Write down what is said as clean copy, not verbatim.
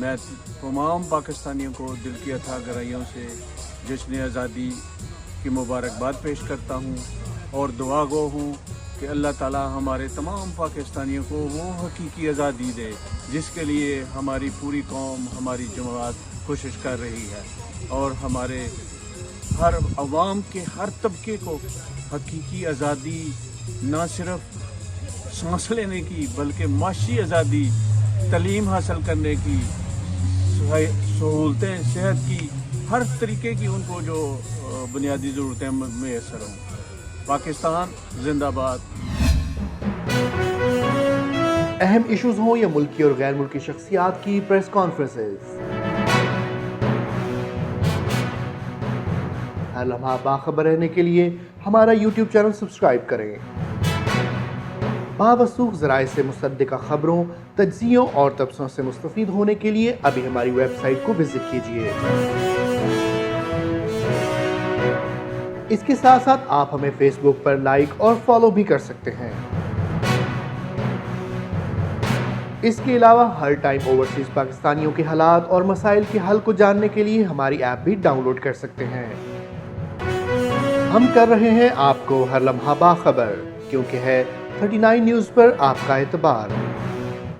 میں تمام پاکستانیوں کو دل کی اتھا گہرائیوں سے جشن آزادی کی مبارکباد پیش کرتا ہوں اور دعا گو ہوں کہ اللہ تعالی ہمارے تمام پاکستانیوں کو وہ حقیقی آزادی دے جس کے لیے ہماری پوری قوم، ہماری جماعت کوشش کر رہی ہے، اور ہمارے ہر عوام کے ہر طبقے کو حقیقی آزادی، نہ صرف سانس لینے کی بلکہ معاشی آزادی، تعلیم حاصل کرنے کی، سہولتیں، صحت کی، ہر طریقے کی ان کو جو بنیادی ضرورتیں میسر ہوں۔ پاکستان زندہ باد۔ اہم ایشوز ہوں یا ملکی اور غیر ملکی شخصیات کی پریس کانفرنسز، ہر لمحہ باخبر رہنے کے لیے ہمارا یوٹیوب چینل سبسکرائب کریں۔ باوثوق ذرائع سے مصدقہ خبروں، تجزیوں اور تبصروں سے مستفید ہونے کے لیے ابھی ہماری ویب سائٹ کو وزٹ کیجیے۔ اس کے ساتھ ساتھ آپ ہمیں فیس بک پر لائک اور فالو بھی کر سکتے ہیں۔ اس کے علاوہ ہر ٹائم اوورسیز پاکستانیوں کے حالات اور مسائل کے حل کو جاننے کے لیے ہماری ایپ بھی ڈاؤن لوڈ کر سکتے ہیں۔ ہم کر رہے ہیں آپ کو ہر لمحہ باخبر، کیونکہ ہے 39 نیوز پر آپ کا اعتبار۔